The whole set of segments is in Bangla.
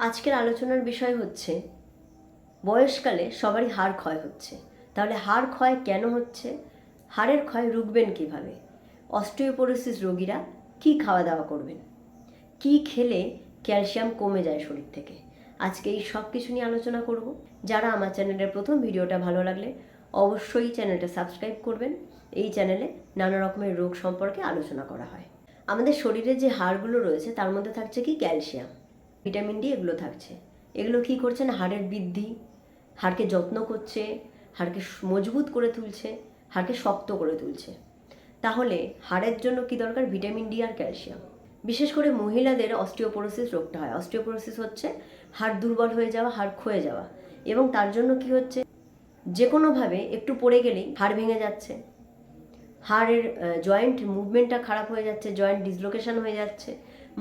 আজকের আলোচনার বিষয় হচ্ছে বয়সকালে সবারই হাড় ক্ষয় হচ্ছে। তাহলে হাড় ক্ষয় কেন হচ্ছে, হাড়ের ক্ষয় রুখবেন কিভাবে, অস্টিওপোরোসিস রোগীরা কি খাওয়া দাওয়া করবেন, কি খেলে ক্যালসিয়াম কমে যায় শরীর থেকে, আজকে এই সব কিছু নিয়ে আলোচনা করব। যারা আমার চ্যানেলের প্রথম ভিডিওটা ভালো লাগলে অবশ্যই চ্যানেলটা সাবস্ক্রাইব করবেন। এই চ্যানেলে নানা রকমের রোগ সম্পর্কে আলোচনা করা হয়। আমাদের শরীরে যে হাড়গুলো রয়েছে তার মধ্যে থাকছে কি ক্যালসিয়াম, ভিটামিন ডি, এগুলো থাকছে। এগুলো কি করছে না, হাড়ের বৃদ্ধি, হাড়কে যত্ন করছে, হাড়কে মজবুত করে তুলছে, হাড়কে শক্ত করে তুলছে। তাহলে হাড়ের জন্য কি দরকার? ভিটামিন ডি আর ক্যালসিয়াম। বিশেষ করে মহিলাদের অস্টিওপোরোসিস রোগটা হয়। অস্টিওপোরোসিস হচ্ছে হাড় দুর্বল হয়ে যাওয়া, হাড় ক্ষয়ে যাওয়া, এবং তার জন্য কি হচ্ছে, যে কোনোভাবে একটু পড়ে গেলেই হাড় ভেঙে যাচ্ছে, হাড়ের জয়েন্ট মুভমেন্টটা খারাপ হয়ে যাচ্ছে, জয়েন্ট ডিসলোকেশন হয়ে যাচ্ছে।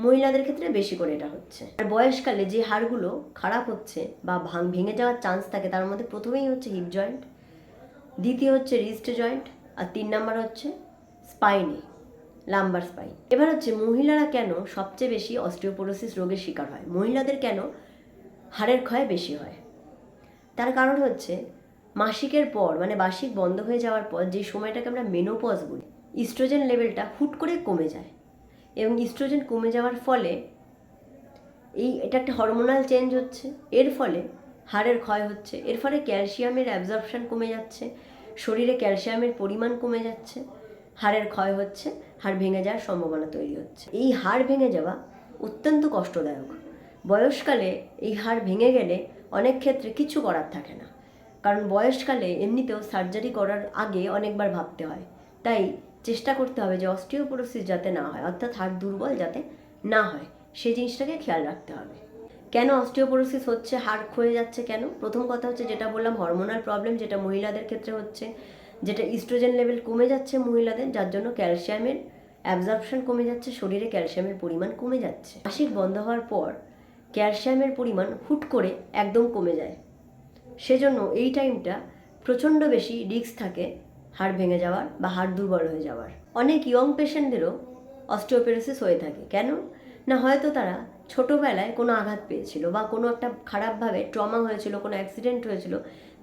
মহিলাদের ক্ষেত্রে বেশি করে এটা হচ্ছে। আর বয়সকালে যে হাড়গুলো খারাপ হচ্ছে বা ভেঙে যাওয়ার চান্স থাকে, তার মধ্যে প্রথমেই হচ্ছে হিপ জয়েন্ট, দ্বিতীয় হচ্ছে রিস্ট জয়েন্ট, আর 3 নাম্বার হচ্ছে স্পাইনে, লাম্বার স্পাইন। এবার হচ্ছে মহিলারা কেন সবচেয়ে বেশি অস্টিওপোরোসিস রোগের শিকার হয়, মহিলাদের কেন হাড়ের ক্ষয় বেশি হয়? তার কারণ হচ্ছে মাসিকের পর, মানে মাসিক বন্ধ হয়ে যাওয়ার পর যে সময়টাকে আমরা মেনোপজ বলি, ইস্ট্রোজেন লেভেলটা হুট করে কমে যায়, এবং ইস্ট্রোজেন কমে যাওয়ার ফলে এটা একটা হরমোনাল চেঞ্জ হচ্ছে, এর ফলে হাড়ের ক্ষয় হচ্ছে, এর ফলে ক্যালসিয়ামের অ্যাবজর্পশন কমে যাচ্ছে, শরীরে ক্যালসিয়ামের পরিমাণ কমে যাচ্ছে, হাড়ের ক্ষয় হচ্ছে, হাড় ভেঙে যাওয়ার সম্ভাবনা তৈরি হচ্ছে। এই হাড় ভেঙে যাওয়া অত্যন্ত কষ্টদায়ক। বয়সকালে এই হাড় ভেঙে গেলে অনেক ক্ষেত্রে কিছু করার থাকে না, কারণ বয়সকালে এমনিতেও সার্জারি করার আগে অনেকবার ভাবতে হয়। তাই চেষ্টা করতে হবে যে অস্টিওপোরোসিস যাতে না হয়, অর্থাৎ হাড় দুর্বল যাতে না হয়, সেই জিনিসটাকে খেয়াল রাখতে হবে। কেন অস্টিওপোরোসিস হচ্ছে, হাড় ক্ষয়ে যাচ্ছে কেন? প্রথম কথা হচ্ছে, যেটা বললাম, হরমোনাল প্রবলেম, যেটা মহিলাদের ক্ষেত্রে হচ্ছে, যেটা ইস্ট্রোজেন লেভেল কমে যাচ্ছে মহিলাদের, যার জন্য ক্যালসিয়ামের অ্যাবজর্পশন কমে যাচ্ছে, শরীরে ক্যালসিয়ামের পরিমাণ কমে যাচ্ছে। মাসিক বন্ধ হওয়ার পর ক্যালসিয়ামের পরিমাণ হুট করে একদম কমে যায়, সেজন্য এই টাইমটা প্রচণ্ড বেশি রিস্ক থাকে হাড় ভেঙে যাওয়ার বা হাড় দুর্বল হয়ে যাওয়ার। অনেক ইয়ং পেশেন্টদেরও অস্টিওপোরোসিস হয়ে থাকে। কেন না, হয়তো তারা ছোটোবেলায় কোনো আঘাত পেয়েছিল বা কোনো একটা খারাপভাবে ট্রমা হয়েছিল, কোনো অ্যাক্সিডেন্ট হয়েছিল,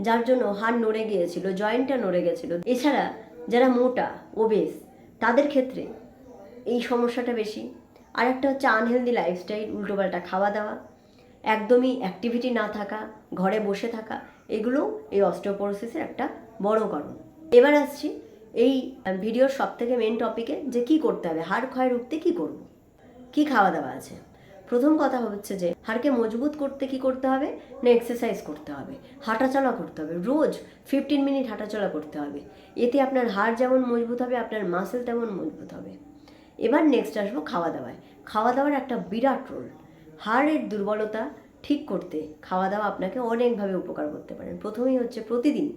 যার জন্য হাড় নড়ে গিয়েছিল, জয়েন্টটা নড়ে গেছিলো। এছাড়া যারা মোটা, ওবেস, তাদের ক্ষেত্রে এই সমস্যাটা বেশি। আর একটা হচ্ছে আনহেলদি লাইফস্টাইল, উল্টোপাল্টা খাওয়া দাওয়া, একদমই অ্যাক্টিভিটি না থাকা, ঘরে বসে থাকা, এগুলো এই অস্টিওপোরোসিসের একটা বড় কারণ। এবার আসছি এই ভিডিওর সবথেকে মেন টপিকে, যে কি করতে হবে, হাড় ক্ষয় রুখতে কি করব, কি খাওয়া দাওয়া আছে। প্রথম কথা হচ্ছে যে হাড়কে মজবুত করতে কি করতে হবে না, এক্সারসাইজ করতে হবে, হাঁটাচলা করতে হবে, রোজ 15 মিনিট হাঁটাচলা করতে হবে। এতে আপনার হাড় যেমন মজবুত হবে, আপনার মাসেল তেমন মজবুত হবে। এবার নেক্সট আসবো খাওয়া দাওয়ায়। খাওয়া দাওয়ার একটা বিরাট রোল। হাড়ের দুর্বলতা ঠিক করতে খাওয়া দাওয়া আপনাকে অনেকভাবে উপকার করতে পারেন। প্রথমেই হচ্ছে প্রতিদিন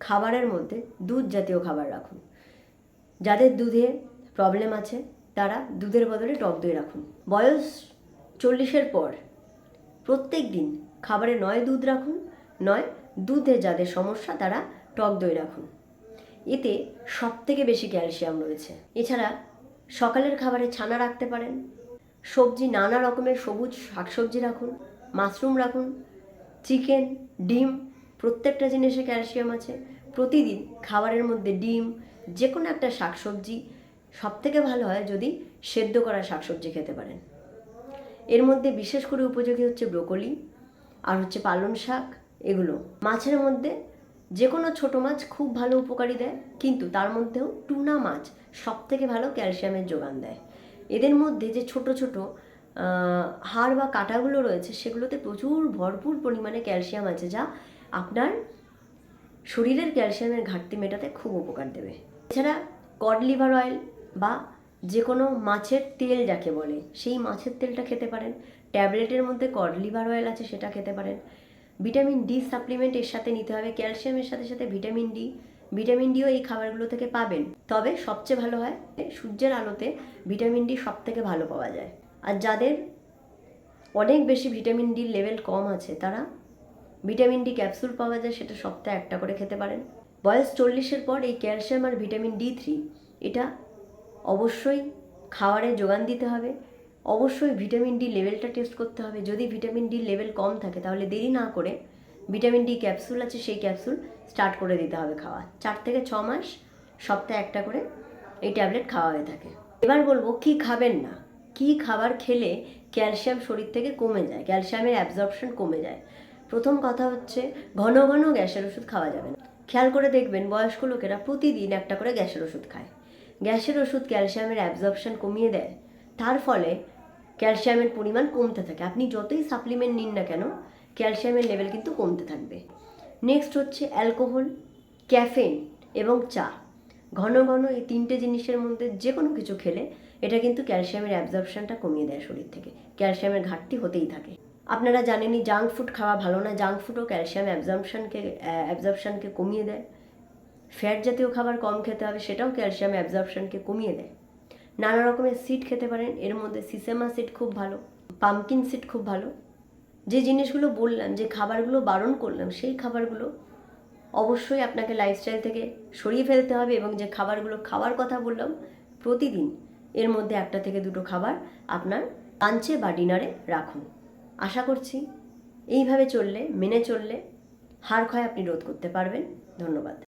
খাবারের মধ্যে দুধ জাতীয় খাবার রাখুন। যাদের দুধে প্রবলেম আছে তারা দুধের বদলে টক দই রাখুন। বয়স 40-এর পর প্রত্যেক দিন খাবারে নয় দুধ রাখুন, নয় দুধে যাদের সমস্যা তারা টক দই রাখুন। এতে সবথেকে বেশি ক্যালসিয়াম রয়েছে। এছাড়া সকালের খাবারে ছানা রাখতে পারেন, সবজি, নানা রকমের সবুজ শাকসবজি রাখুন, মাশরুম রাখুন, চিকেন, ডিম, প্রত্যেকটা জিনিসে ক্যালসিয়াম আছে। প্রতিদিন খাবারের মধ্যে ডিম, যে কোনো একটা শাকসবজি, সবথেকে ভালো হয় যদি সেদ্ধ করা শাকসবজি খেতে পারেন। এর মধ্যে বিশেষ করে উপযোগী হচ্ছে ব্রোকলি আর হচ্ছে পালং শাক। এগুলো মাছের মধ্যে যে কোনো ছোটো মাছ খুব ভালো উপকারী দেয়, কিন্তু তার মধ্যেও টুনা মাছ সবথেকে ভালো ক্যালসিয়ামের যোগান দেয়। এদের মধ্যে যে ছোট ছোট হাড় বা কাঁটাগুলো রয়েছে, সেগুলোতে প্রচুর ভরপুর পরিমাণে ক্যালসিয়াম আছে, যা আপনার শরীরের ক্যালসিয়ামের ঘাটতি মেটাতে খুব উপকার দেবে। এছাড়া কড লিভার অয়েল বা যে কোনো মাছের তেল যাকে বলে, সেই মাছের তেলটা খেতে পারেন। ট্যাবলেটের মধ্যে কড লিভার অয়েল আছে, সেটা খেতে পারেন। ভিটামিন ডি সাপ্লিমেন্ট এর সাথে নিতে হবে, ক্যালসিয়ামের সাথে সাথে ভিটামিন ডিও এই খাবারগুলো থেকে পাবেন। তবে সবচেয়ে ভালো হয় সূর্যের আলোতে ভিটামিন ডি সব থেকে ভালো পাওয়া যায়। আর যাদের অনেক বেশি ভিটামিন ডির লেভেল কম আছে, তারা ভিটামিন ডি ক্যাপসুল পাওয়া যায়, সেটা সপ্তাহে একটা করে খেতে পারেন। বয়স 40-এর পর এই ক্যালসিয়াম আর ভিটামিন D3 এটা অবশ্যই খাবারে যোগান দিতে হবে। অবশ্যই ভিটামিন ডি লেভেলটা টেস্ট করতে হবে। যদি ভিটামিন ডি লেভেল কম থাকে তাহলে দেরি না করে ভিটামিন ডি ক্যাপসুল আছে, সেই ক্যাপসুল স্টার্ট করে দিতে হবে খাওয়া। 4 থেকে 6 মাস সপ্তাহে একটা করে এই ট্যাবলেট খাওয়া হয়ে থাকে। এবার বলবো কি খাবেন না, কি খাবার খেলে ক্যালসিয়াম শরীর থেকে কমে যায়, ক্যালসিয়ামের অ্যাবজর্পশন কমে যায়। প্রথম কথা হচ্ছে ঘন ঘন গ্যাসের ওষুধ খাওয়া যাবে না। খেয়াল করে দেখবেন বয়স্ক লোকেরা প্রতিদিন একটা করে গ্যাসের ওষুধ খায়। গ্যাসের ওষুধ ক্যালসিয়ামের অ্যাবজর্পশন কমিয়ে দেয়, তার ফলে ক্যালসিয়ামের পরিমাণ কমতে থাকে। আপনি যতই সাপ্লিমেন্ট নিন না কেন ক্যালসিয়ামের লেভেল কিন্তু কমতে থাকবে। নেক্সট হচ্ছে অ্যালকোহল, ক্যাফেইন এবং চা। ঘন ঘন এই 3টে জিনিসের মধ্যে যে কোনো কিছু খেলে এটা কিন্তু ক্যালসিয়ামের অ্যাবজর্পশনটা কমিয়ে দেয় শরীর থেকে, ক্যালসিয়ামের ঘাটতি হতেই থাকে। আপনারা জানেনই জাঙ্ক ফুড খাওয়া ভালো না, জাঙ্ক ফুডও ক্যালসিয়াম অ্যাবজর্পশনকে কমিয়ে দেয়। ফ্যাট জাতীয় খাবার কম খেতে হবে, সেটাও ক্যালসিয়াম অ্যাবজর্পশনকে কমিয়ে দেয়। নানা রকমের সিড খেতে পারেন, এর মধ্যে সিসেমা সিড খুব ভালো, পামকিন সিড খুব ভালো। যে জিনিসগুলো বললাম, যে খাবারগুলো বারণ করলাম, সেই খাবারগুলো অবশ্যই আপনাকে লাইফস্টাইল থেকে সরিয়ে ফেলতে হবে, এবং যে খাবারগুলো খাওয়ার কথা বললাম প্রতিদিন এর মধ্যে 1টা থেকে 2টো খাবার আপনার লাঞ্চে বা ডিনারে রাখুন। আশা করছি এইভাবে চললে, মেনে চললে হাড় ক্ষয় আপনি রোধ করতে পারবেন। ধন্যবাদ।